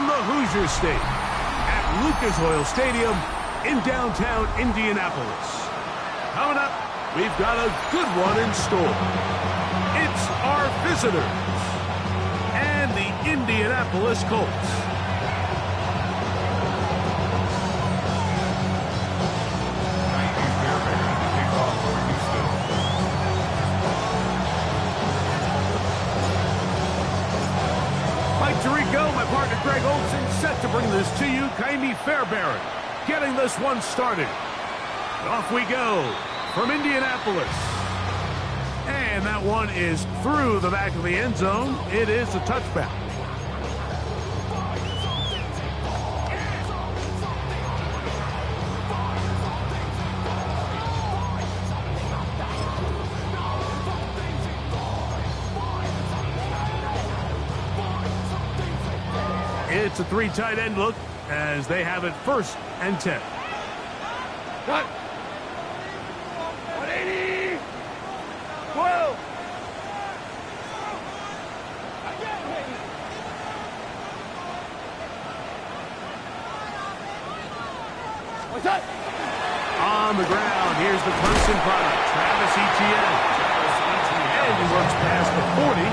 from the Hoosier State at Lucas Oil Stadium in downtown Indianapolis. Coming up, we've got a good one in store. It's our visitors and the Indianapolis Colts. Tarico, my partner Greg Olson, set to bring this to you. Kaimi Fairbairn getting this one started. Off we go from Indianapolis. And that one is through the back of the end zone. It is a touchback. It's a three tight end look as they have it 1st and 10. Cut. 180. 12. What's that? On the ground, here's the Clemson product, Travis Etienne. And he runs past the 40,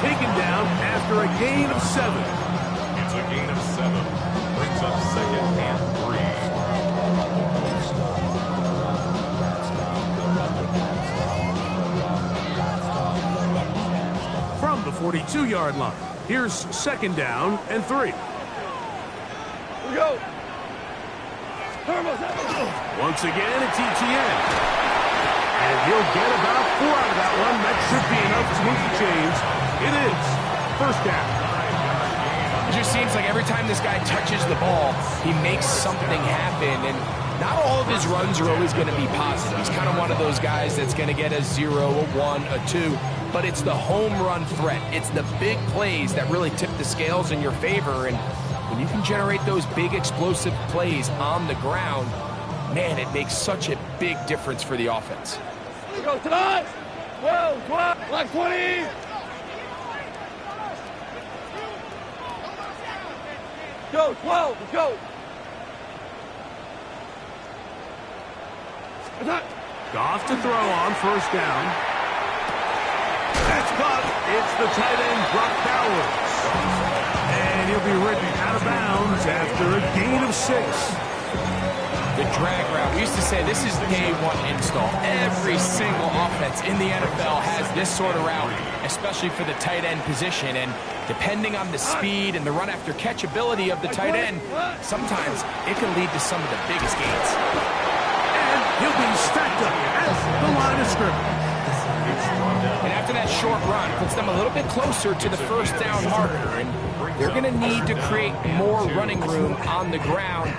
taken down after a gain of 7. A gain of 7 brings up 2nd and 3. From the 42-yard line, here's 2nd down and 3. Here we go. Once again, it's Etienne. And he'll get about 4 out of that one. That should be enough to move the chains. It is 1st down. It just seems like every time this guy touches the ball, he makes something happen. And not all of his runs are always going to be positive. He's kind of one of those guys that's going to get a 0, a 1, a 2. But it's the home run threat. It's the big plays that really tip the scales in your favor. And when you can generate those big explosive plays on the ground, man, it makes such a big difference for the offense. Let's go tonight. 12, 12, like 20. Go, 12, let's go. Goff to throw on 1st down. That's caught. It's the tight end, Brock Bowers. And he'll be written out of bounds after a gain of 6. The drag route. We used to say this is day 1 install. Every single offense in the NFL has this sort of route, especially for the tight end position. And depending on the speed and the run after catch ability of the tight end, sometimes it can lead to some of the biggest gains. And he'll be stacked up at the line of scrimmage. And after that short run, puts them a little bit closer to the 1st down marker. And they're going to need to create more running room on the ground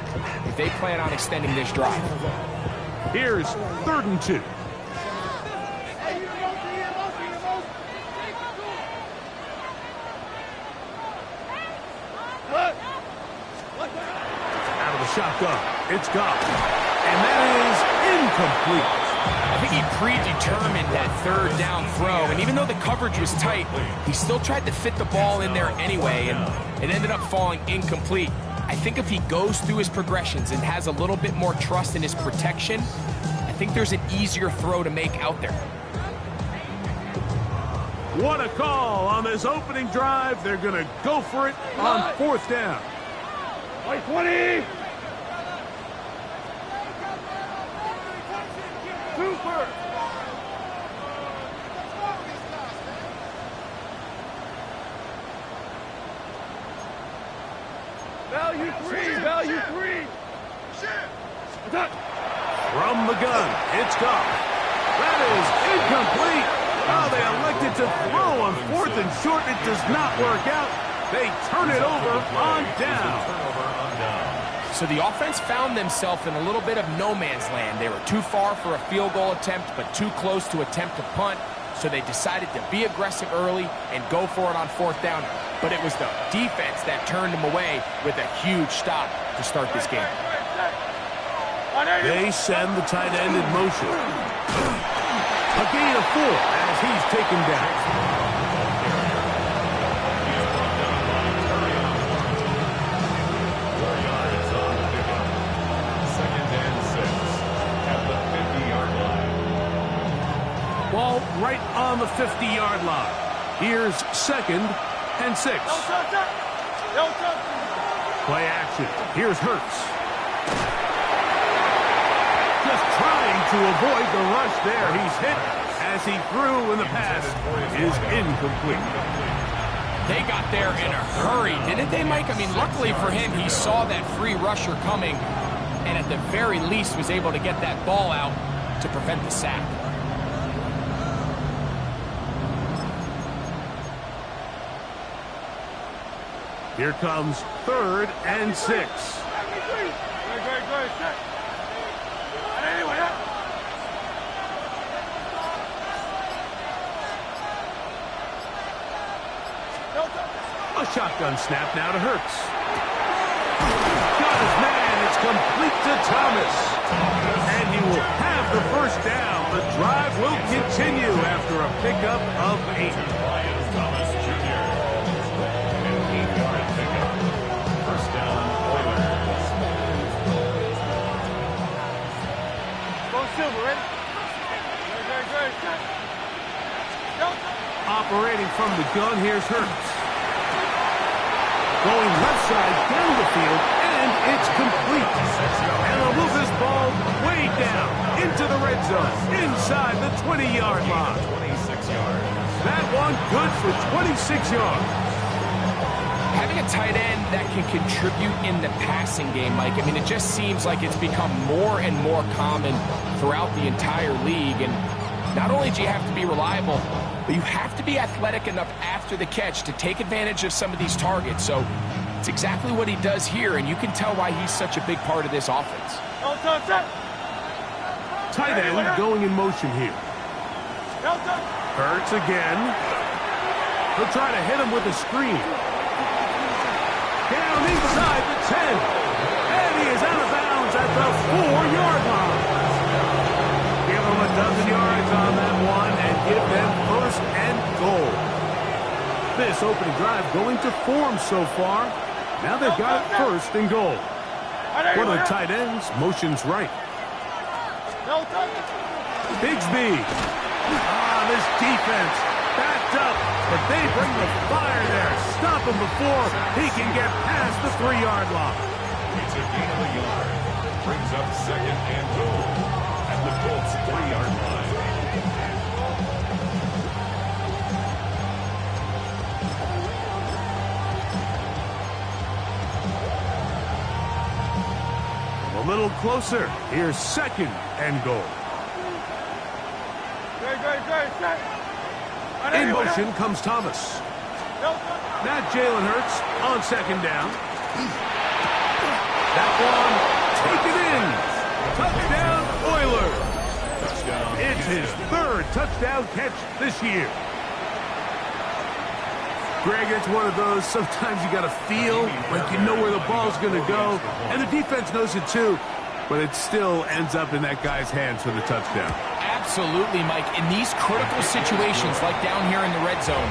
if they plan on extending this drive. Here's 3rd and 2. Out of the shotgun, it's Goff. And that is incomplete. I think he predetermined that 3rd down throw, and even though the coverage was tight, he still tried to fit the ball in there anyway, and it ended up falling incomplete. I think if he goes through his progressions and has a little bit more trust in his protection, I think there's an easier throw to make out there. What a call on this opening drive. They're going to go for it on 4th down. 20. Super. Value 3. Value 3. From the gun, it's Goff. That is incomplete. Oh, they elected to throw on 4th and short. It does not work out. They turn it over on down. So the offense found themselves in a little bit of no man's land. They were too far for a field goal attempt, but too close to attempt a punt. So they decided to be aggressive early and go for it on 4th down. But it was the defense that turned them away with a huge stop to start this game. They send the tight end in motion. A gain of 4 as he's taken down. right on the 50-yard line. Here's 2nd and 6. Play action. Here's Hurts. Just trying to avoid the rush there. He's hit as he threw, and the pass is incomplete. They got there in a hurry, didn't they, Mike? I mean, luckily for him, he saw that free rusher coming, and at the very least was able to get that ball out to prevent the sack. Here comes 3rd and 6. A shotgun snap now to Hurts. Got his man. It's complete to Thomas. And he will have the first down. The drive will continue after a pickup of 8. Thomas Jr. An 8-yard pickup. First down, Oilers. Go Silver, ready? Operating from the gun, here's Hurts. Going left side down the field, and it's complete. And they'll move this ball way down into the red zone, inside the 20-yard line. 26 yards. That one good for 26 yards. Having a tight end that can contribute in the passing game, Mike, I mean, it just seems like it's become more and more common throughout the entire league. And not only do you have to be reliable, but you have to be athletic enough after the catch to take advantage of some of these targets. So it's exactly what he does here, and you can tell why he's such a big part of this offense. Tight end going in motion here. Hurts again. He'll try to hit him with a screen. Down inside the 10. And he is out of bounds at the 4-yard line. Give him a dozen yards on that one and give them 1st and goal. This opening drive going to form so far. Now they've got it 1st and goal. One of the tight ends motions right. Bigsby. This defense backed up, but they bring the fire there. Stop him before he can get past the 3-yard line. It's a gain of a yard. Brings up 2nd and goal at the Colts 3-yard line. A little closer. Here's 2nd and goal. In motion comes Thomas. Now Jalen Hurts on 2nd down. That one taken in. Touchdown, Oilers. Touchdown. It's his 3rd touchdown catch this year. Greg, it's one of those, sometimes you got to feel like you know where the ball's going to go, and the defense knows it too, but it still ends up in that guy's hands for the touchdown. Absolutely, Mike. In these critical situations, like down here in the red zone,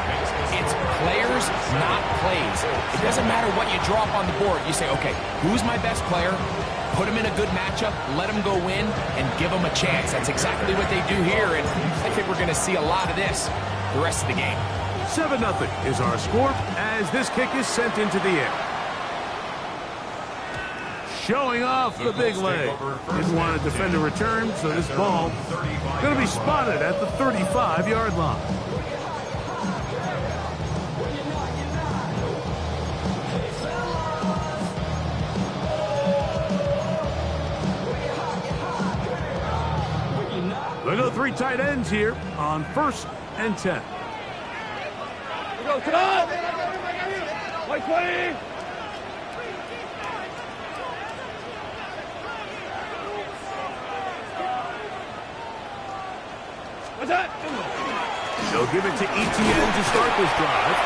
it's players, not plays. It doesn't matter what you drop on the board. You say, okay, who's my best player? Put him in a good matchup, let him go win, and give him a chance. That's exactly what they do here, and I think we're going to see a lot of this the rest of the game. 7-0 is our score as this kick is sent into the air. Showing off the big leg. Didn't want to defend a return, so this ball going to be spotted at the 35-yard line. They go 3 tight ends here on 1st and 10. Go, sit up! White 20! What's that? They'll give it to ETN to start this drive.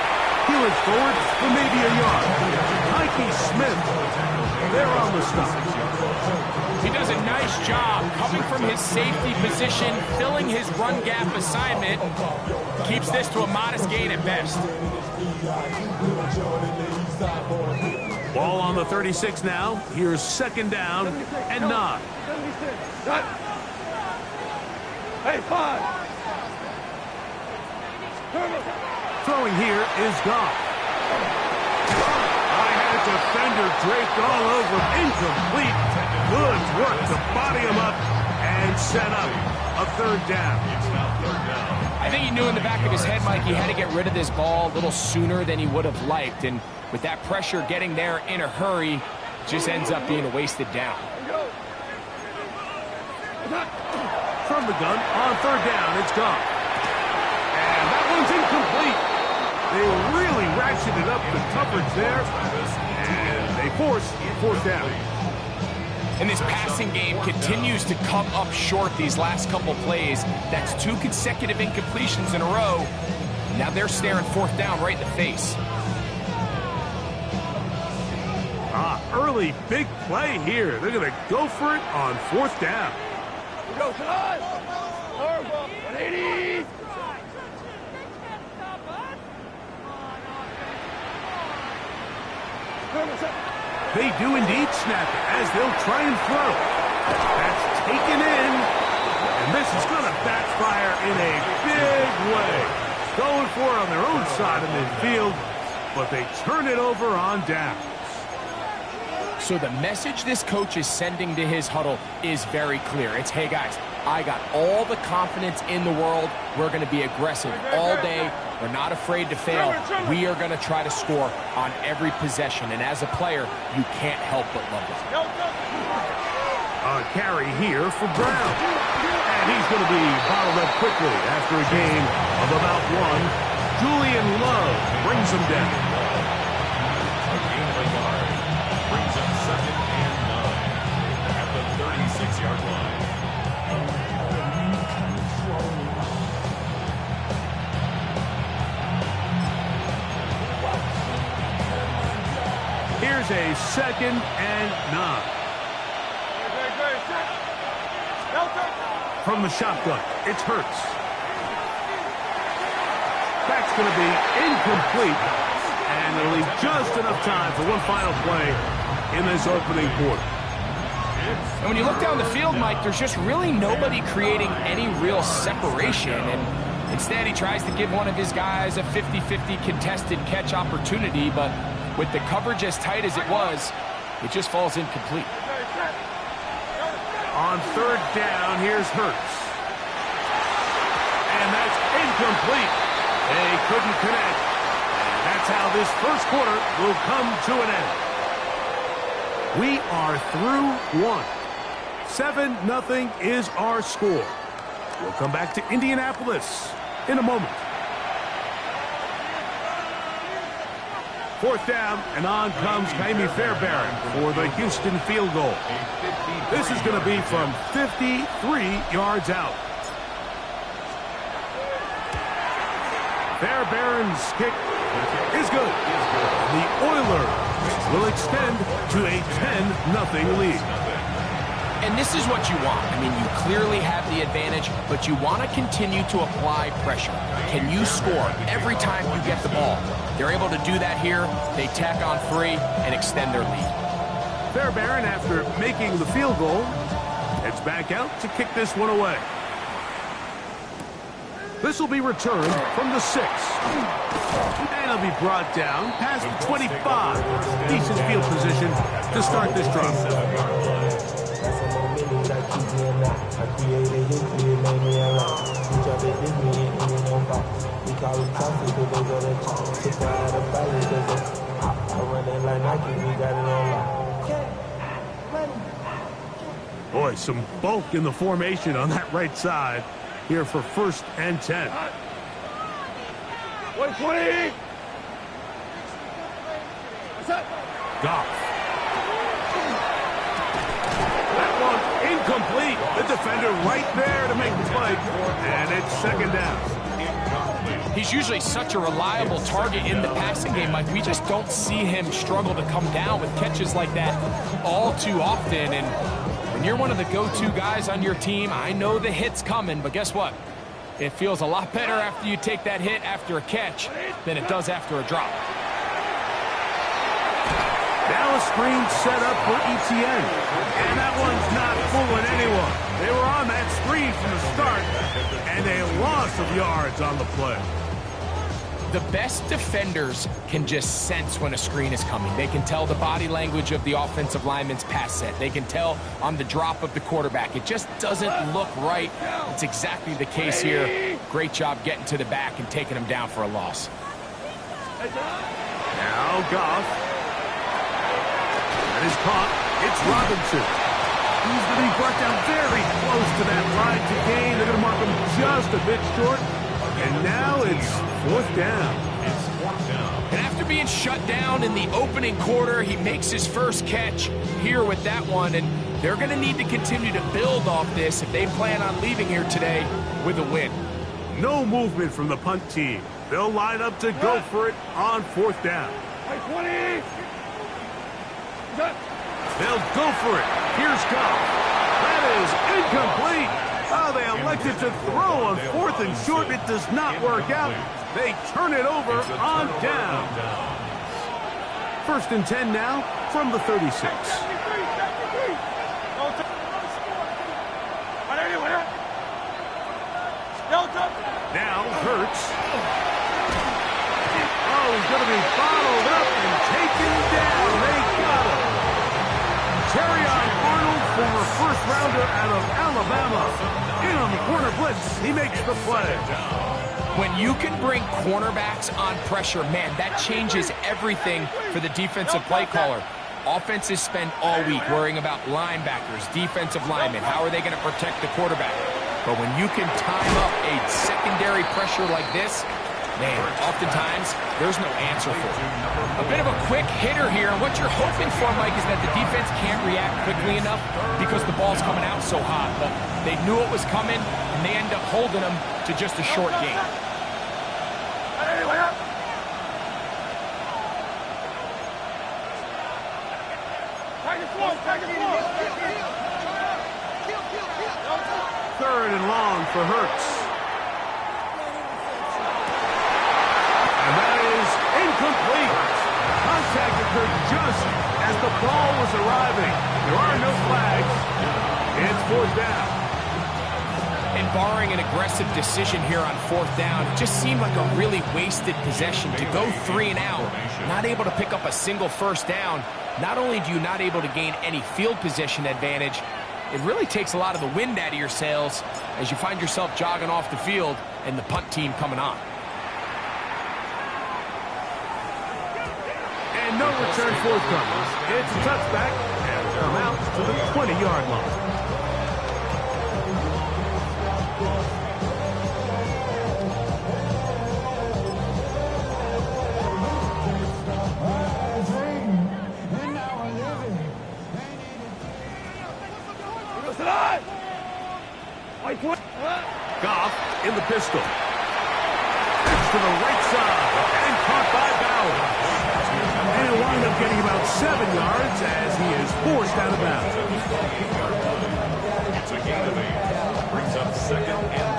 Healing forward for maybe a yard. Mikey Smith, they're on the stop. He does a nice job coming from his safety position, filling his run gap assignment, keeps this to a modest gain at best. Ball on the 36 now. Here's 2nd down and 9. Hey, 5. Throwing here is Goff. I had a defender draped all over him. Incomplete. Good work to body him up and set up a third down. It's now third down. I think he knew in the back of his head, Mike, he had to get rid of this ball a little sooner than he would have liked. And with that pressure getting there in a hurry, just ends up being a wasted down. From the gun, on third down, it's Goff. And that one's incomplete. They really ratcheted up the coverage there, and they force fourth down. And this passing game continues to come up short these last couple plays. That's 2 consecutive incompletions in a row. Now they're staring fourth down right in the face. Early big play here. They're going to go for it on fourth down. Go, Todd! 180! They do indeed snap it as they'll try and throw. That's taken in. And this is going to backfire in a big way. Going for it on their own side of midfield, but they turn it over on down. So the message this coach is sending to his huddle is very clear. It's, hey guys, I got all the confidence in the world. We're going to be aggressive all day. We're not afraid to fail. We are going to try to score on every possession. And as a player, you can't help but love it. A carry here for Brown. And he's going to be bottled up quickly after a gain of about 1. Julian Love brings him down. Second and 9 at the 36-yard line. Here's a second and 9. From the shotgun, it's Hurts. That's going to be incomplete, and it'll leave just enough time for one final play in this opening quarter. And when you look down the field, Mike, there's just really nobody creating any real separation. And instead, he tries to give one of his guys a 50-50 contested catch opportunity. But with the coverage as tight as it was, it just falls incomplete. On third down, here's Hurts. And that's incomplete. They couldn't connect. And that's how this first quarter will come to an end. We are through 1. 7-0 is our score. We'll come back to Indianapolis in a moment. Fourth down, and on comes Kaimi Fairbairn for the Houston field goal. This is going to be from 53 yards out. Fairbairn's kick is good. The Oilers will extend to a 10-0 lead. And this is what you want. I mean, you clearly have the advantage, but you want to continue to apply pressure. Can you score every time you get the ball? They're able to do that here. They tack on 3 and extend their lead. Fairbairn, after making the field goal, heads back out to kick this one away. This will be returned from the 6. And it'll be brought down past the 25. Decent field position to start this drive. Boy, some bulk in the formation on that right side here for 1st and 10. 120! Goff. That one incomplete. The defender right there to make the play. And it's 2nd down. He's usually such a reliable target in the passing game, Mike. We just don't see him struggle to come down with catches like that all too often. And when you're one of the go-to guys on your team, I know the hit's coming, but guess what? It feels a lot better after you take that hit after a catch than it does after a drop. Now a screen set up for Etienne. And that one's not fooling anyone. They were on that screen from the start, and a loss of yards on the play. The best defenders can just sense when a screen is coming. They can tell the body language of the offensive lineman's pass set. They can tell on the drop of the quarterback. It just doesn't look right. It's exactly the case here. Great job getting to the back and taking him down for a loss. Now Goff. That is caught. It's Robinson. He's going to be brought down very close to that line to gain. They're going to mark him just a bit short. And now it's fourth down. It's fourth down. And after being shut down in the opening quarter, he makes his first catch here with that one. And they're going to need to continue to build off this if they plan on leaving here today with a win. No movement from the punt team. They'll line up to go for it on fourth down. 20. They'll go for it. Here's Goff. That is incomplete. Oh, they elected to throw on fourth and short. It does not work out. They turn it over on down. First and 10 now from the 36. Now Hurts. Oh, he's going to be bottled up and taken down. They got him. Terrion Arnold, former first rounder out of Alabama. In on the corner blitz. He makes the play. When you can bring cornerbacks on pressure, man, that changes everything for the defensive play caller. Offenses spend all week worrying about linebackers, defensive linemen. How are they going to protect the quarterback? But when you can time up a secondary pressure like this, man, oftentimes there's no answer for it. A bit of a quick hitter here, and what you're hoping for, Mike, is that the defense can't react quickly enough because the ball's coming out so hot. But they knew it was coming, and they end up holding them to just a short gain. Third and long for Hurts. And that is incomplete. Contact occurred just as the ball was arriving. There are no flags. It's fourth down. And barring an aggressive decision here on fourth down, it just seemed like a really wasted possession to go 3 and out, not able to pick up a single first down. Not only do you not able to gain any field position advantage, it really takes a lot of the wind out of your sails as you find yourself jogging off the field and the punt team coming on. And no return forthcoming. It's a touchback and come out to the 20-yard line. Goff in the pistol. It's to the right side and caught by Bauer. And he'll wind up getting about 7 yards as he is forced out of bounds. It's a gain of 8. Brings up second and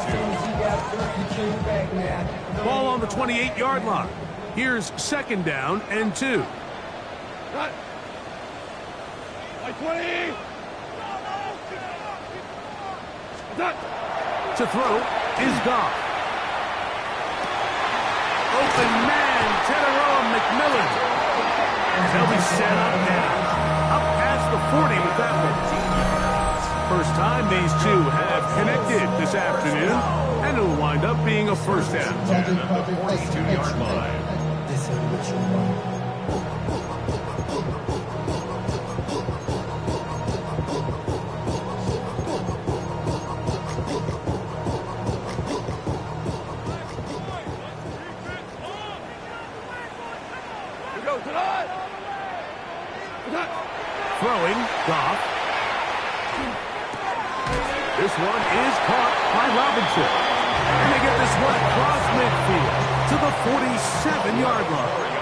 2. Ball on the 28-yard line. Here's second down and 2. Cut. 20. To throw is Goff. Open man, Teteroa McMillan. They'll be set up now. Up past the 40 with that one. First time these two have connected this afternoon, and it'll wind up being a first down. At the 42-yard line. Throwing, Goff. This one is caught by Robinson. And they get this one across midfield to the 47-yard line.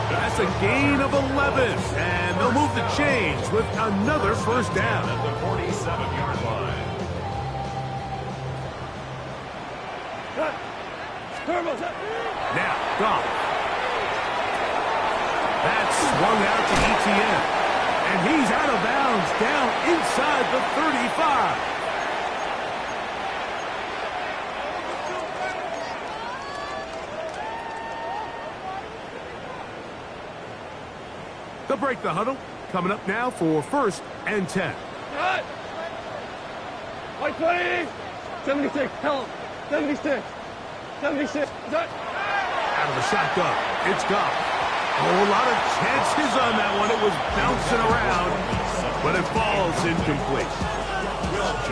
That's a gain of 11, and they'll move the chains with another first down. At the 47-yard line. Now, Goff. That's swung out to ETN. And he's out of bounds down inside the 35. They'll break the huddle. Coming up now for 1st and 10. Cut! 120! 76, help! 76! 76! Cut! Out of the shotgun. It's Goff. Oh, a lot of chances on that one. It was bouncing around, but it falls incomplete.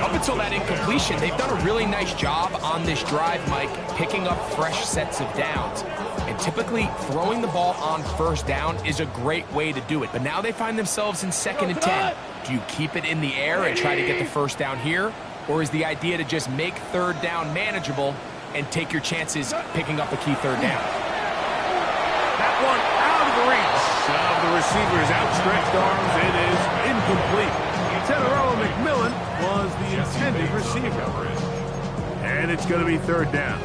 Up until that incompletion, they've done a really nice job on this drive, Mike, picking up fresh sets of downs. And typically, throwing the ball on 1st down is a great way to do it. But now they find themselves in 2nd and 10. Do you keep it in the air and try to get the 1st down here? Or is the idea to just make 3rd down manageable and take your chances picking up a key 3rd down? That one out of the reach of the receiver's outstretched arms. It is incomplete. Teteroa McMillan was the intended receiver. And it's going to be 3rd down.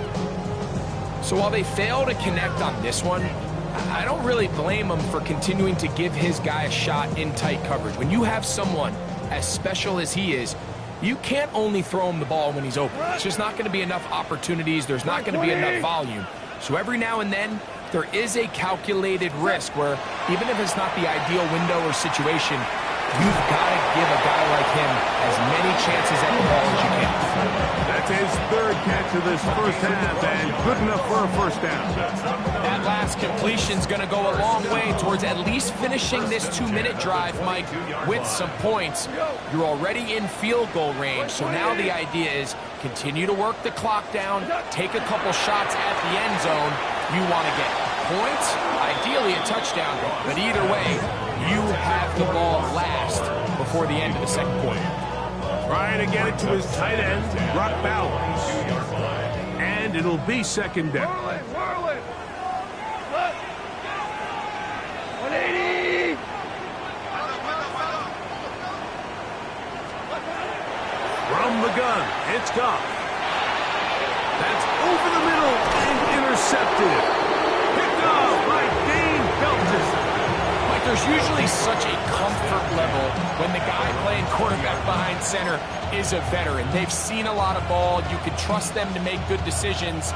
So while they fail to connect on this one, I don't really blame him for continuing to give his guy a shot in tight coverage. When you have someone as special as he is, you can't only throw him the ball when he's open. It's just not going to be enough opportunities. There's not going to be enough volume. So every now and then, there is a calculated risk where even if it's not the ideal window or situation, you've got to give a guy like him as many chances at the ball as you can. That's his 3rd catch of this 1st half, and good enough for a 1st down. That last completion's going to go a long way towards at least finishing this 2-minute drive, Mike, with some points. You're already in field goal range, so now the idea is continue to work the clock down, take a couple shots at the end zone. You want to get points, ideally a touchdown, but either way, you have the ball last before the end of the 2nd quarter. Trying to get it to his tight end, Brock Bowers. And it'll be 2nd down. Whirl it! Cut! 180! From the gun, it's Goff. That's over the middle and intercepted. Picked off by Dane Felton. There's usually such a comfort level when the guy playing quarterback behind center is a veteran. They've seen a lot of ball. You can trust them to make good decisions.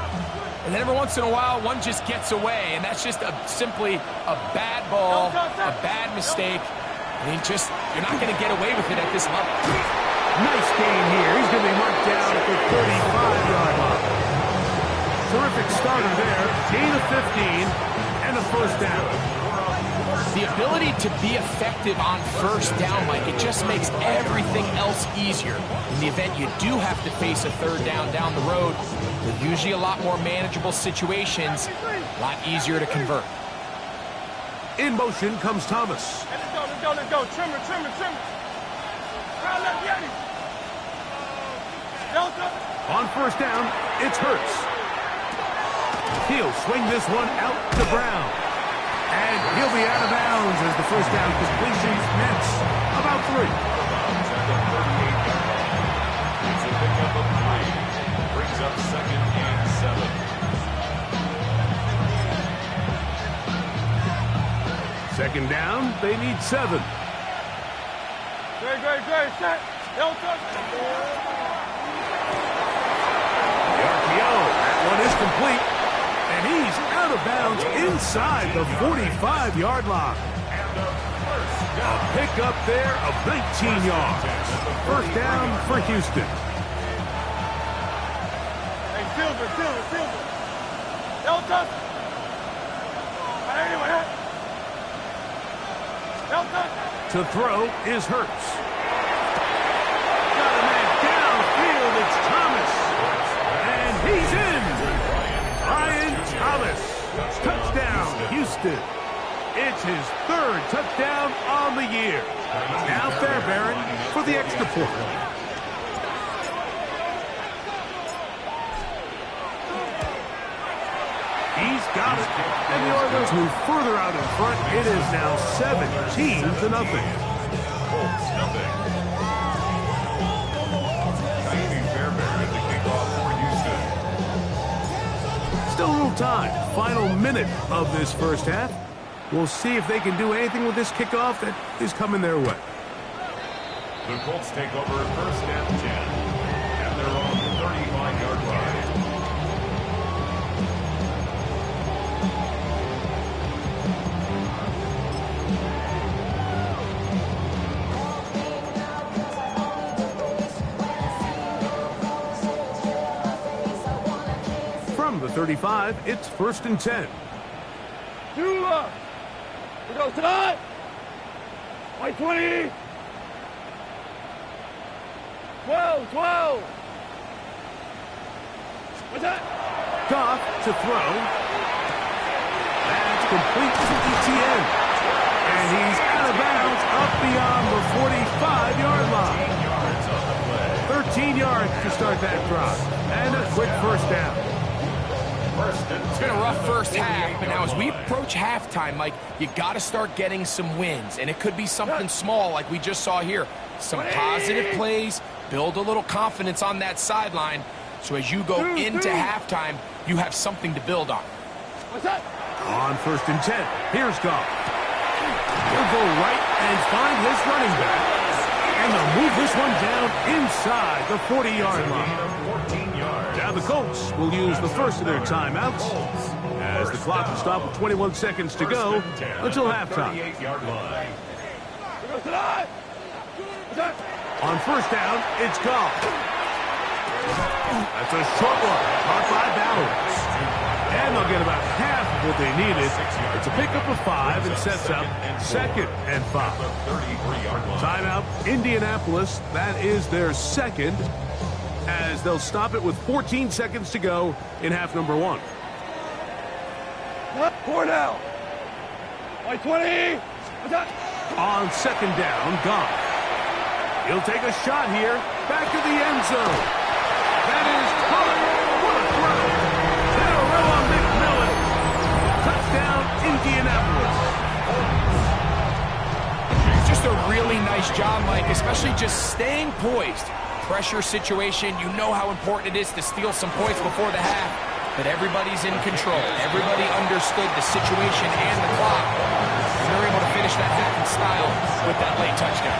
And then every once in a while, one just gets away, and that's just simply a bad ball, a bad mistake. I mean, you're not going to get away with it at this level. Nice game here. He's going to be marked down at the 35-yard line. Terrific starter there. Gain of 15 and a 1st down. The ability to be effective on 1st down, Mike, it just makes everything else easier. In the event you do have to face a 3rd down the road, they're usually a lot more manageable situations, a lot easier to convert. In motion comes Thomas. Let's go. Trimmer. On 1st down, it's Hurts. He'll swing this one out to Brown. And he'll be out of bounds as the 1st down completion nets about 3. It's a pickup of 3. Brings up 2nd and 7. 2nd down, they need 7. Great. Set. Don't touch. The RPO, that one is complete. And he's out of bounds inside the 45-yard line. A pickup there of 19 yards. 1st down for Houston. Hey, Silver. Don't touch. Anyway. Don't touch. To throw is Hurts. Got a man downfield. It's Thomas. And he's in. Brian Thomas. Touchdown, Houston. It's his 3rd touchdown on the year. Now Fairbairn for the extra point. He's got it. And the Oilers move further out in front. It is now 17-0. Colts nothing. Fairbairn at the kickoff for Houston. Still a little time. Final minute of this 1st half. We'll see if they can do anything with this kickoff that is coming their way. The Colts take over 1st and 10 at their own 35-yard line. Number 35, it's 1st and 10. Two up. We go tonight. White 20. 12. What's that? Goff to throw. That's complete to ETN. And he's out of bounds up beyond the 45-yard line. 13 yards to start that drive. And a quick first down. It's been a rough first half, but now as we approach halftime, Mike, you got to start getting some wins. And it could be something small like we just saw here. Some positive plays, build a little confidence on that sideline. So as you go into halftime, you have something to build on. What's that? On 1st and 10, here's Goff. He'll go right and find his running back. And they'll move this one down inside the 40-yard line. Now the Colts will use the first of their timeouts as the clock will stop with 21 seconds to go until halftime. On 1st down, it's Goff. That's a short one, caught by Bowers. And they'll get about half of what they needed. It's a pickup of 5 and sets up 2nd and 5. Timeout, Indianapolis. That is their second, as they'll stop it with 14 seconds to go in half number 1. 4 down. White 20. What's that? On 2nd down, Goff. He'll take a shot here, back to the end zone. That is caught. What a throw. Cinderella McMillan. Touchdown, Indianapolis. Just a really nice job, Mike, especially just staying poised. Pressure situation, you know how important it is to steal some points before the half, but everybody's in control. Everybody understood the situation and the clock. And they're able to finish that half in style with that late touchdown.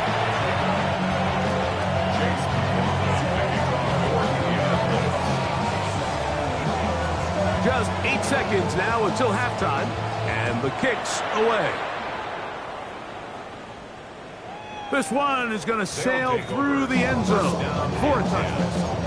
Just 8 seconds now until halftime, and the kick's away. This one is going to sail through the end zone for a touchdown.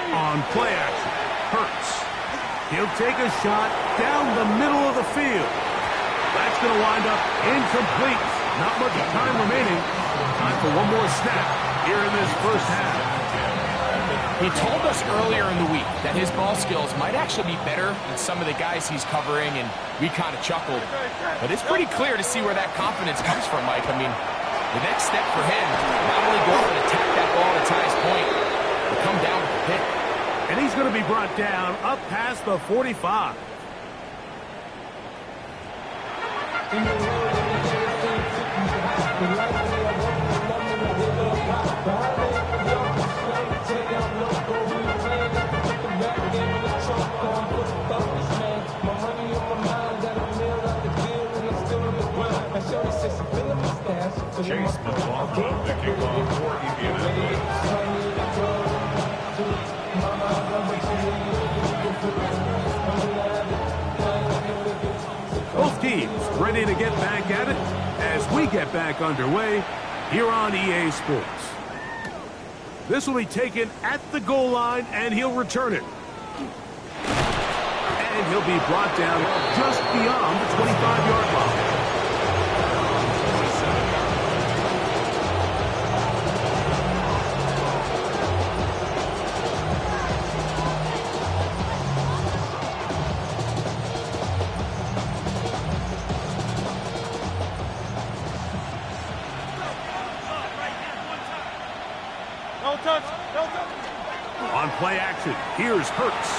On play action, Hurts. He'll take a shot down the middle of the field. That's going to wind up incomplete. Not much time remaining. Time for one more snap here in this first half. He told us earlier in the week that his ball skills might actually be better than some of the guys he's covering, and we kind of chuckled. But it's pretty clear to see where that confidence comes from, Mike. I mean, the next step for him, not only go up and attack that ball at its highest point, but come down with the pick. And he's going to be brought down up past the 45. Chase the ball from the kickoff for Indianapolis. Both teams ready to get back at it as we get back underway here on EA Sports. This will be taken at the goal line, and he'll return it. And he'll be brought down just beyond the 25-yard line. On play action, here's Hurts.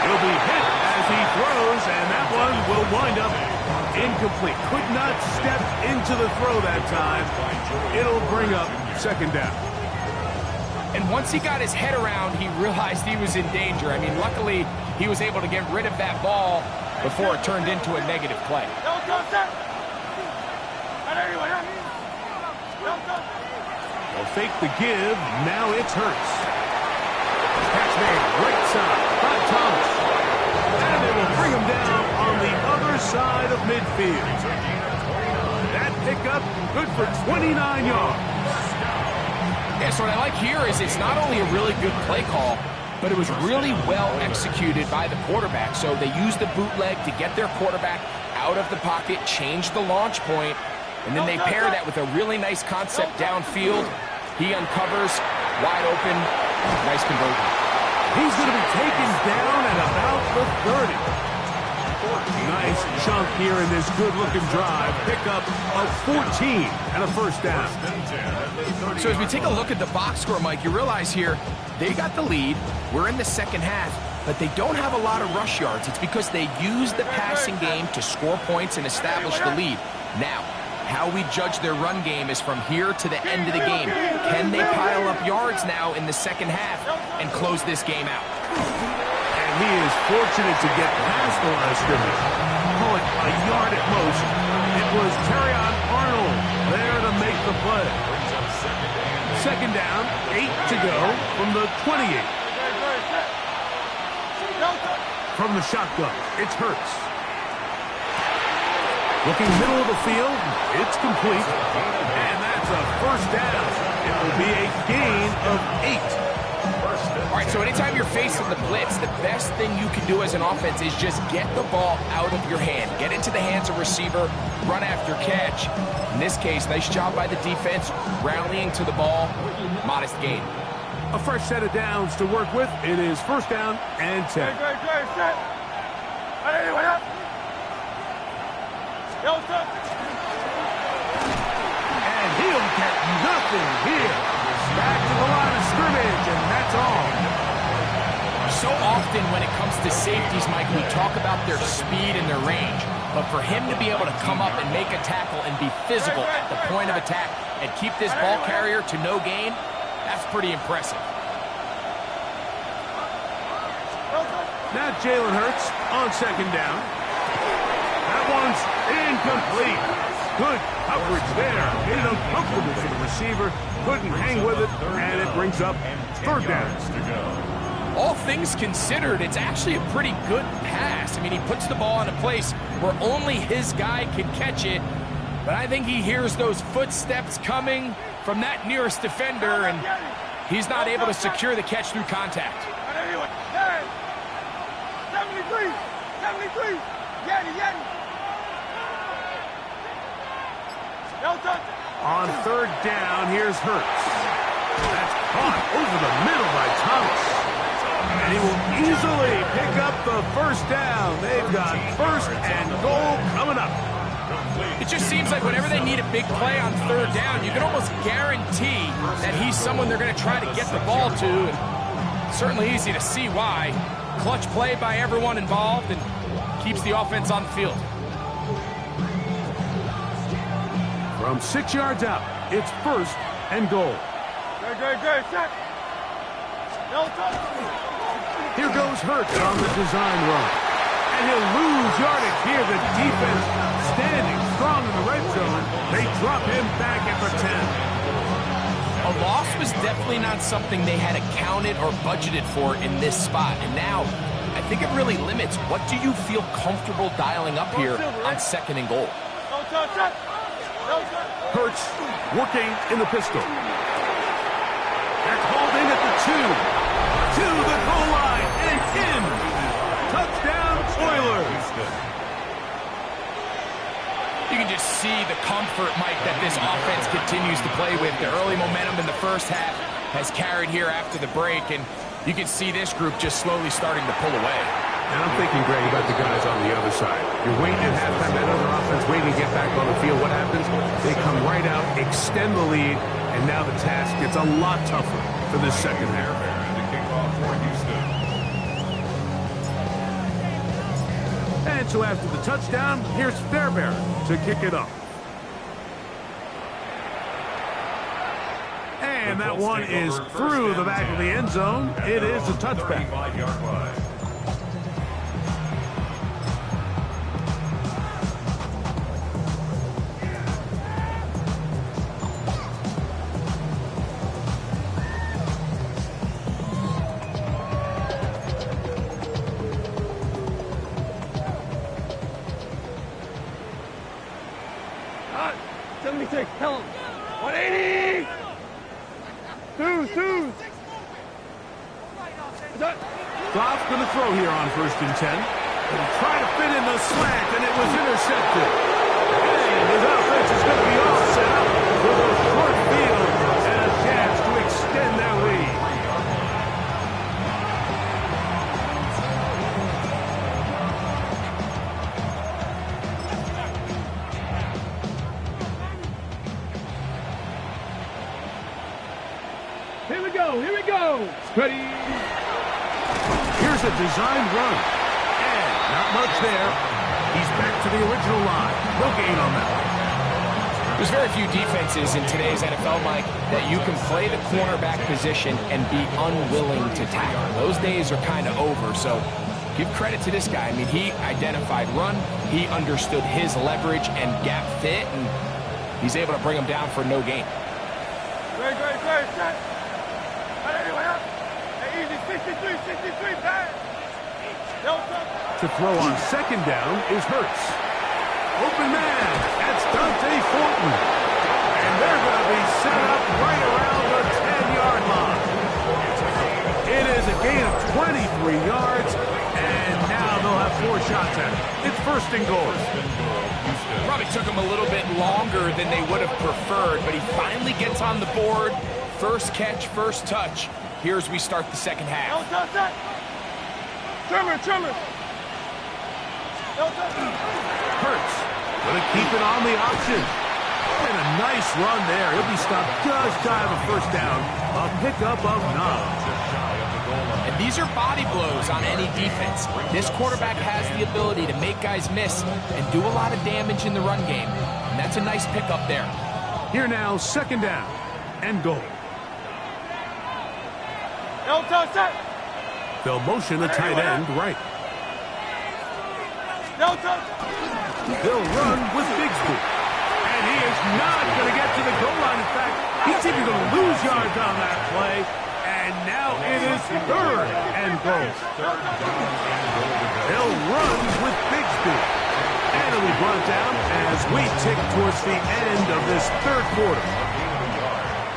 He'll be hit as he throws, and that one will wind up incomplete. Could not step into the throw that time. It'll bring up 2nd down. And once he got his head around, he realized he was in danger. I mean, luckily, he was able to get rid of that ball before it turned into a negative play. They'll fake the give. Now it's Hurts. Catch made right side by Thomas. And they will bring him down on the other side of midfield. That pickup good for 29 yards. Yeah, so what I like here is it's not only a really good play call, but it was really well executed by the quarterback. So they used the bootleg to get their quarterback out of the pocket, change the launch point, and then they pair that with a really nice concept downfield. He uncovers, wide open, nice conversion. He's going to be taken down at about the 30. Nice chunk here in this good-looking drive. Pickup of 14 and a first down. So as we take a look at the box score, Mike, you realize here they got the lead. We're in the second half, but they don't have a lot of rush yards. It's because they use the passing game to score points and establish the lead. Now, how we judge their run game is from here to the end of the game. Can they pile up yards now in the second half and close this game out? And he is fortunate to get past the line of scrimmage. Call it a yard at most. It was Terrion Arnold there to make the play. Second down, 8 to go from the 28. From the shotgun, it's Hurts. Looking middle of the field, it's complete. And that's a first down. It will be a gain of 8. All right, so anytime you're facing the blitz, the best thing you can do as an offense is just get the ball out of your hand. Get into the hands of receiver, run after catch. In this case, nice job by the defense, rallying to the ball, modest gain. A fresh set of downs to work with. It is first down and 10. And he'll get nothing here. Back to the line of scrimmage, and that's all. So often when it comes to safeties, Mike, we talk about their speed and their range. But for him to be able to come up and make a tackle and be physical at the point of attack and keep this ball carrier to no gain, that's pretty impressive. Now Jalen Hurts on second down. That one's incomplete. Good coverage there. Made it uncomfortable for the receiver. Couldn't hang with it, and it brings up third down. All things considered, it's actually a pretty good pass. I mean, he puts the ball in a place where only his guy can catch it. But I think he hears those footsteps coming from that nearest defender, and he's not able to secure the catch through contact. 73, 73, Yeti. On third down, here's Hurts. That's caught over the middle by Thomas. And he will easily pick up the first down. They've got first and goal coming up. It just seems like whenever they need a big play on third down, you can almost guarantee that he's someone they're going to try to get the ball to. And certainly easy to see why. Clutch play by everyone involved and keeps the offense on the field. From 6 yards out, it's first and goal. Good. Check. Here goes Hurts on the design run. And he'll lose yardage here. The defense standing strong in the red zone. They drop him back at the 10. A loss was definitely not something they had accounted or budgeted for in this spot. And now, I think it really limits what do you feel comfortable dialing up here on second and goal. Hurts working in the pistol. That's holding at the 2. To the goal line and in. Touchdown, Oilers. You can just see the comfort, Mike, that this offense continues to play with. The early momentum in the first half has carried here after the break, and you can see this group just slowly starting to pull away. And I'm thinking, Greg, about the guys on the other side. You're waiting at halftime, that other offense waiting to get back on the field. What happens? They come right out, extend the lead, and now the task gets a lot tougher for this second half. And so after the touchdown, here's Fairbairn to kick it off. And that one is through the back of the end zone. It is a touchback. Hot. 76. Tell him. 180. Two. Goff's going to throw here on 1st and 10. He'll try to fit in the slant, and it was intercepted. And his offense is going to be all set up with a short field and a chance to extend their lead. Here we go. Ready. Here's a designed run. And not much there. He's back to the original line. No gain on that. There's very few defenses in today's NFL, Mike, that you can play the cornerback position and be unwilling to tackle. Those days are kind of over, so give credit to this guy. I mean, he identified run, he understood his leverage and gap fit, and he's able to bring him down for no gain. Great. Set. Anyway, up. Easy. 63, pass. To throw on 2nd down is Hurts. Open man. That's Dante Fortin. And they're going to be set up right around the 10-yard line. It is a gain of 23 yards, and now they'll have 4 shots at it. It's 1st and goal. Probably took him a little bit longer than they would have preferred, but he finally gets on the board. First catch, first touch. Here as we start the second half. Trimmer. Hurts going to keep it on the option. And a nice run there. He'll be stopped just shy of a 1st down. A pickup of 9. And these are body blows on any defense. This quarterback has the ability to make guys miss and do a lot of damage in the run game. And that's a nice pickup there. Here now, 2nd down and goal. They'll motion a tight end right. They'll run with Bigsby. And he is not going to get to the goal line. In fact, he's even going to lose yards on that play. And now it is 3rd and goal. They'll run with Bigsby. And it'll be brought down as we tick towards the end of this 3rd quarter.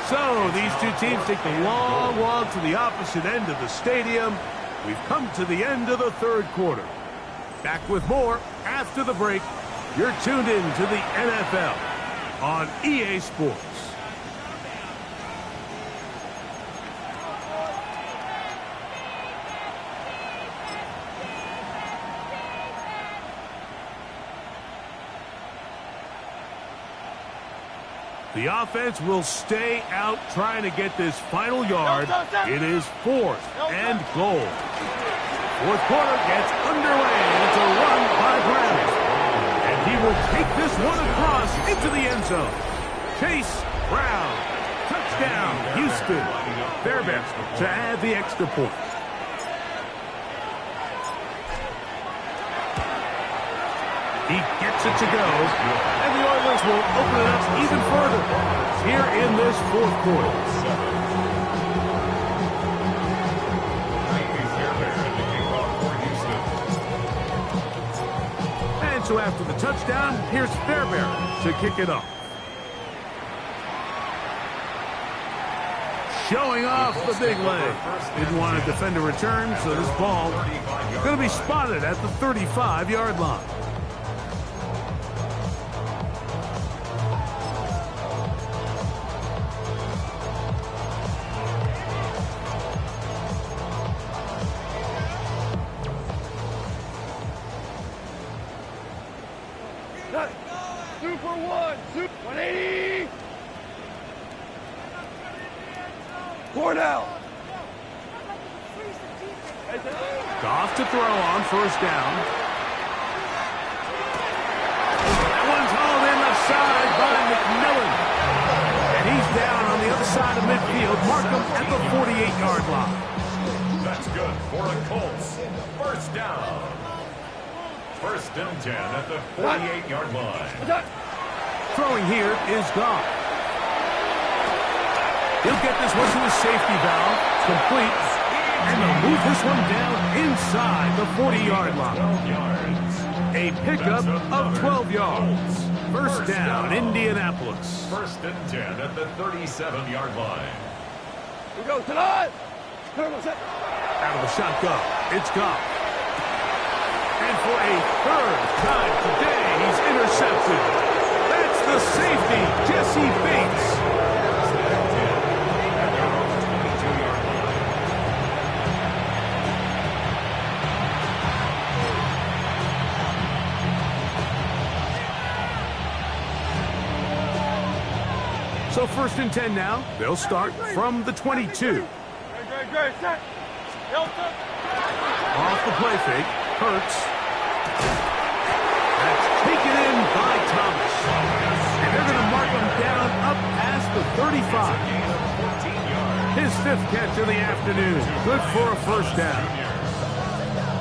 So these two teams take the long walk to the opposite end of the stadium. We've come to the end of the 3rd quarter. Back with more after the break. You're tuned in to the NFL on EA Sports. The offense will stay out trying to get this final yard. It is 4th and goal. 4th quarter gets underway. It's a run by Brown. And he will take this one across into the end zone. Chase Brown. Touchdown, Houston. Fairbanks to add the extra point. He gets it to go, and the Oilers will open it up even further here in this 4th quarter. And so after the touchdown, here's Fairbairn to kick it off. Showing off the big leg. Didn't want to defend a return, so this ball going to be spotted at the 35-yard line. Super 180. Cornell. Goff to throw on 1st down. That one's hauled in left side by McMillan. And he's down on the other side of midfield. Mark him at the 48-yard line. That's good for the Colts. 1st down. 1st and 10 at the 48-yard line. Throwing here is Goff. He'll get this one to his safety valve. Complete. And they'll move this one down inside the 40-yard line. A pickup of 12 yards. First down, Indianapolis. First and 10 at the 37-yard line. We go tonight. Out of the shotgun, it's Goff. And for a third time today, he's intercepted. That's the safety, Jesse Bates. So first and 10 now. They'll start from the 22. Off the play fake. Hurts. That's taken in by Thomas. And they're going to mark him down up past the 35. His fifth catch of the afternoon. Good for a first down.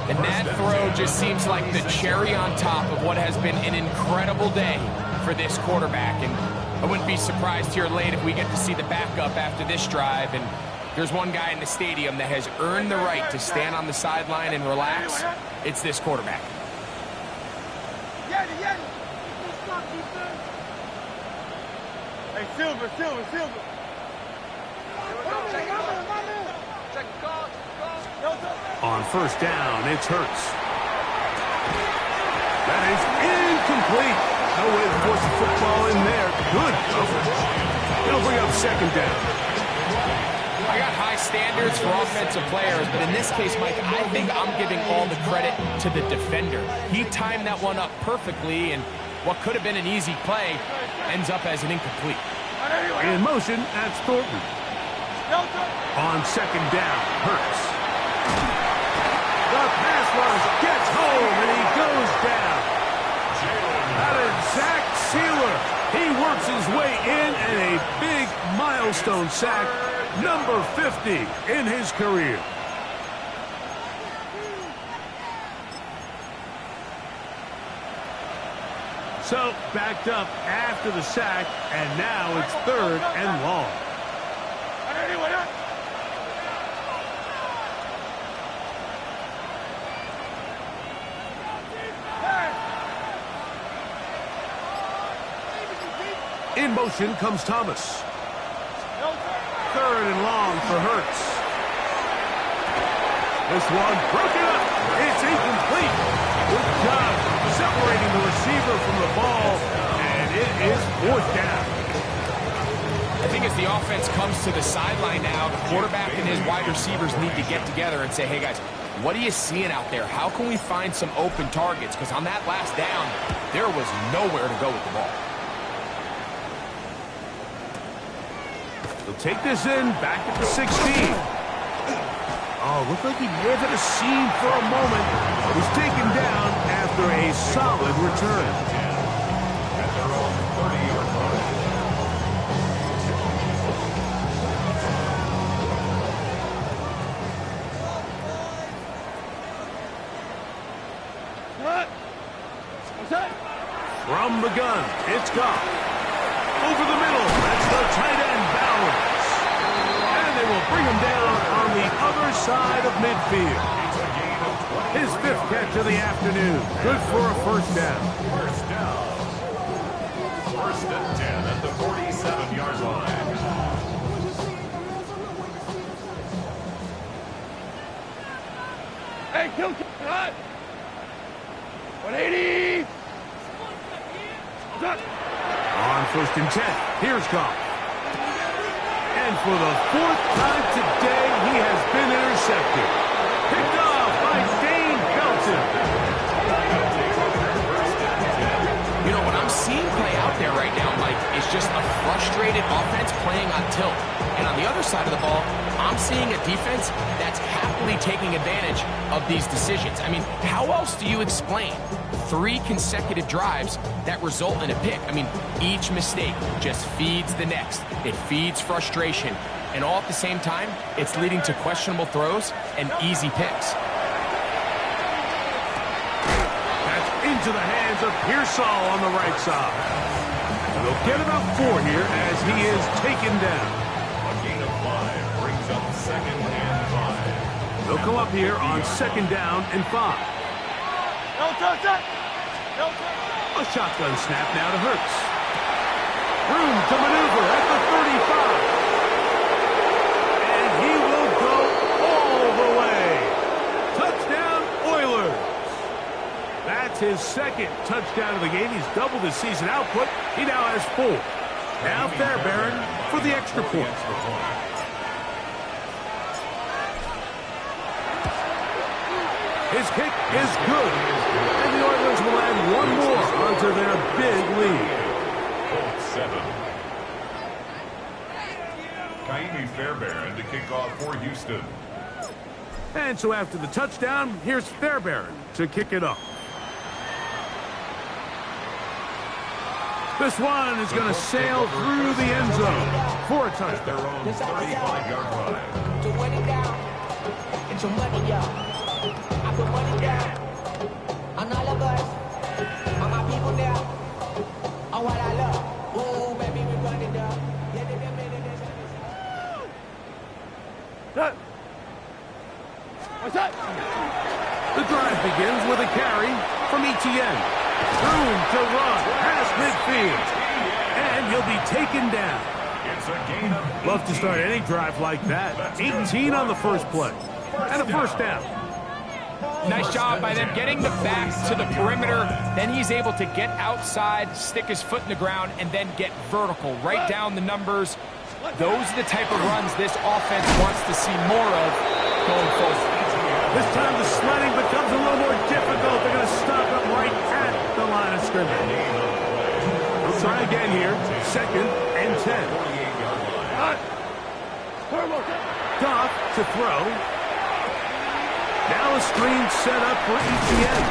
And that throw just seems like the cherry on top of what has been an incredible day for this quarterback. And I wouldn't be surprised here late if we get to see the backup after this drive. And there's one guy in the stadium that has earned the right to stand on the sideline and relax. It's this quarterback. Hey, Silver. On first down, it's Hurts. That is incomplete. No way to force the football in there. Good coverage. It'll bring up second down. I got high standards for offensive players, but in this case, Mike, I think I'm giving all the credit to the defender. He timed that one up perfectly, and what could have been an easy play ends up as an incomplete. In motion, that's Thornton. On second down, Hurts. The pass rush gets home, and he goes down. That is Zach Sealer. He works his way in, and a big milestone sack, number 50 in his career. So, backed up after the sack, and now it's third and long. In motion comes Thomas. Third and long for Hurts. This one broken up. It's incomplete. Good job separating the receiver from the ball, and it is fourth down. I think as the offense comes to the sideline now, the quarterback and his wide receivers need to get together and say, hey, guys, what are you seeing out there? How can we find some open targets? Because on that last down, there was nowhere to go with the ball. He'll take this in, back at the 16. Oh, looked like he may have hit a seam for a moment. Was taken down after a solid return. At their own 30-yard line. From the gun, it's Goff. Over the middle, that's the tight end Bowers. And they will bring him down on the other side of midfield. His fifth catch of the afternoon. Good for a first down. First down. First and 10 at the 47-yard line. Hey, kill cut. 180. On first and 10, here's Goff. And for the fourth time today, he has been intercepted. Picked off by Dane Belton. You know, what I'm seeing play out there right now, Mike, is just a frustrated offense playing on tilt. And on the other side of the ball, I'm seeing a defense that's happily taking advantage of these decisions. I mean, how else do you explain 3 consecutive drives that result in a pick? I mean, each mistake just feeds the next. It feeds frustration. And all at the same time, it's leading to questionable throws and easy picks. That's into the hands of Pearsall on the right side. They'll get about 4 here as he is taken down. A gain of 5 brings up second and 5. They'll come up here on second down and 5. A shotgun snap now to Hurts. Room to maneuver at the 35. And he will go all the way. Touchdown, Oilers. That's his second touchdown of the game. He's doubled his season output. He now has 4. Now Fairbairn for the extra point. His kick is good. And the Oilers will add one more onto their big lead. 7. Kaimi Fairbairn to kick off for Houston. And so after the touchdown, here's Fairbairn to kick it off. This one is going to sail through the end zone for a touchdown. Their own 35-yard line. To win it down, it's your money, y'all. I put money down on all of us, on my people now, on what I love. Ooh, baby, we run it down. What's that? The drive begins with a carry from Etienne. Room to run past midfield. And he'll be taken down. It's a gain of 18. Love to start any drive like that. 18 on the first play. And a first down. Nice job by them getting the back to the perimeter. Then he's able to get outside, stick his foot in the ground, and then get vertical. Right down the numbers. Those are the type of runs this offense wants to see more of going forward. This time the sledding becomes a little more difficult. They're going to stop him right at the line of scrimmage. We'll try again here. 2nd and 10. Goff to throw. Now a screen set up for Etienne.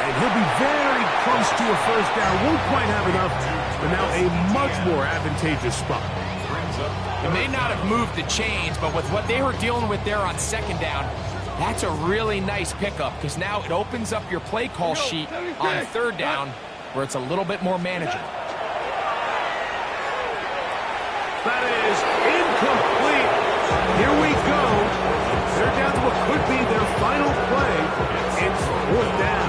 And he'll be very close to a first down. Won't quite have enough, but now a much more advantageous spot. They may not have moved the chains, but with what they were dealing with there on 2nd down, that's a really nice pickup because now it opens up your play call sheet on 3rd down where it's a little bit more manageable. That is incomplete. Here we go. They're down to what could be their final play. It's 4th down.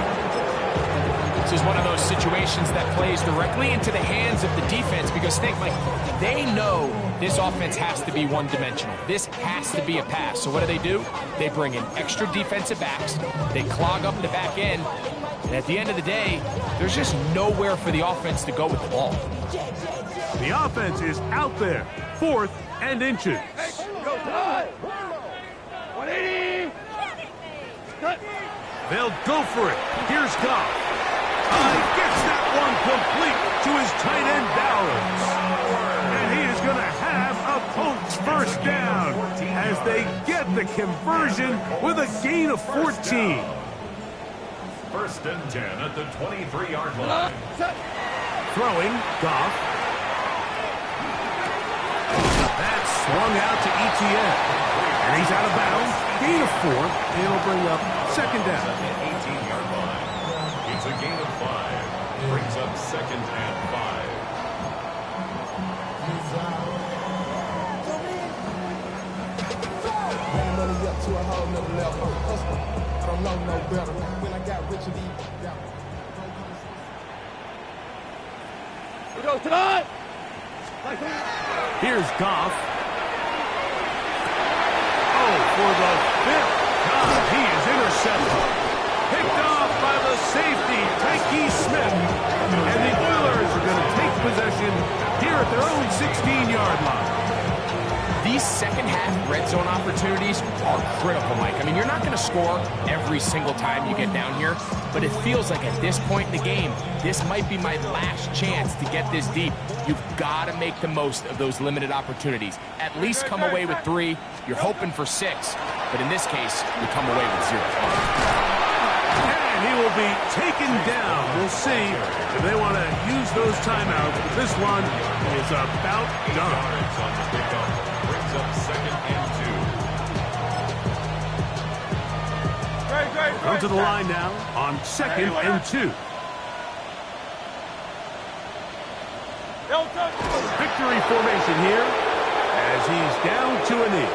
This is one of those situations that plays directly into the hands of the defense because think, like, they know this offense has to be one-dimensional. This has to be a pass. So what do? They bring in extra defensive backs. They clog up the back end. And at the end of the day, there's just nowhere for the offense to go with the ball. The offense is out there. 4th and inches. 180. They'll go for it. Here's Goff. Gets that one complete to his tight end Bowers. And he is going to have a Colts first down as they get the conversion with a gain of 14. 1st and 10 at the 23-yard line. Throwing, Goff. That's swung out to Etienne. And he's out of bounds. Gain of 4. And it'll bring up 2nd down. 18-yard line. It's a gain of 5. Brings up 2nd and 5. We go tonight. Here's Goff. Oh, for the 5th time, he is intercepted. Picked off by the safety, Tyke Smith. And the Oilers are going to take possession here at their own 16-yard line. These second-half red zone opportunities are critical, Mike. I mean, you're not going to score every single time you get down here, but it feels like at this point in the game, this might be my last chance to get this deep. You've got to make the most of those limited opportunities. At least come away with 3. You're hoping for 6, but in this case, you come away with 0. And he will be taken down. We'll see if they want to use those timeouts. But this one is about done. Brings up 2nd and 2. Come to the line now on 2nd and 2. Victory formation here as he's down to a knee.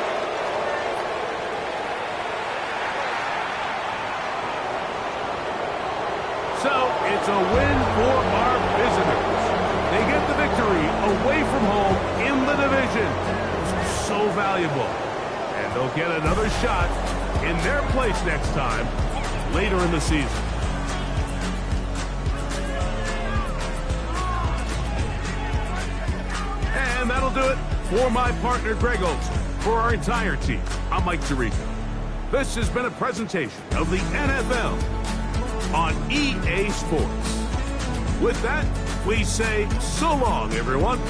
So it's It's a win for our visitors. They get the victory away from home in the division. This is so valuable. And they'll get another shot in their place next time later in the season. And that'll do it for my partner, Greg Olson. For our entire team, I'm Mike Tirico. This has been a presentation of the NFL on EA Sports. With that, we say so long, everyone.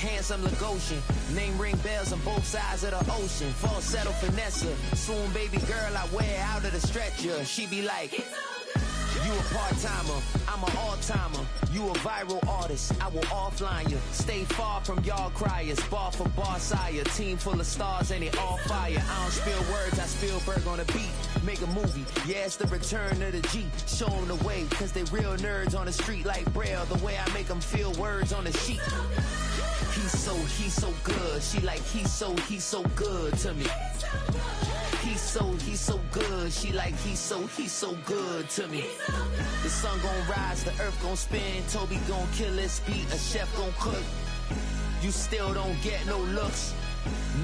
Handsome Lagosian, name ring bells on both sides of the ocean. Falsetto finesse, soon baby girl I wear out of the stretcher. She be like, you a part-timer, I'm an all-timer. You a viral artist, I will offline you. Stay far from y'all criers, bar for bar sire. Team full of stars and it all fire. I don't spill words, I Spielberg on the beat. Make a movie, yeah, it's the return of the G. Show them the way, cause they real nerds on the street like Braille. The way I make them feel words on the sheet. He's so good. She like, he's so good to me. He's so good. She like, he's so good to me. The sun gon' rise, the earth gon' spin. Toby gon' kill this beat, a chef gon' cook. You still don't get no looks.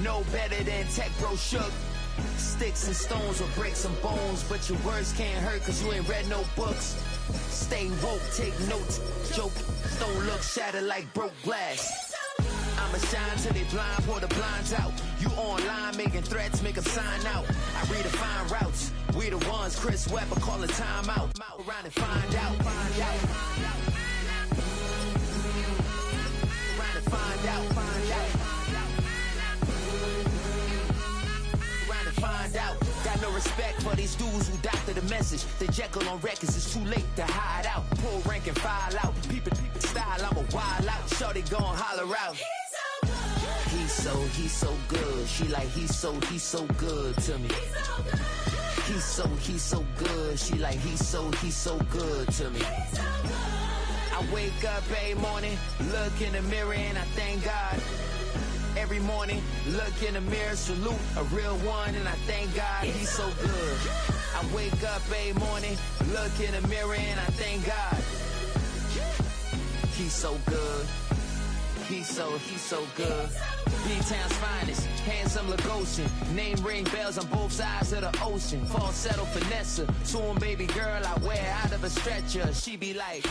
No better than Tech Bro Shook. Sticks and stones will break some bones, but your words can't hurt cause you ain't read no books. Stay woke, take notes, joke. Don't look shattered like broke glass. I'ma shine till they blind, pull the blinds out. You online making threats, make them sign out. I redefine routes. We the ones Chris Webber call a timeout. Around and find out. Around and find out. Around and find out. Got no respect for these dudes who doctor the message. They Jekyll on records, it's too late to hide out. Pull rank and file out. Peep style, I'm a wild out. Shorty gon' holler out. He's so good. She like, he's so good to me. He's so good. She like, he's so good to me. I wake up every morning, look in the mirror and I thank God. Every morning, look in the mirror, salute a real one and I thank God he's so good. I wake up every morning, look in the mirror and I thank God. He's so good. He's so good. B-Town's finest, handsome Lagosian. Name ring bells on both sides of the ocean. Falsetto finesse, soon baby girl I wear out of a stretcher. She be like,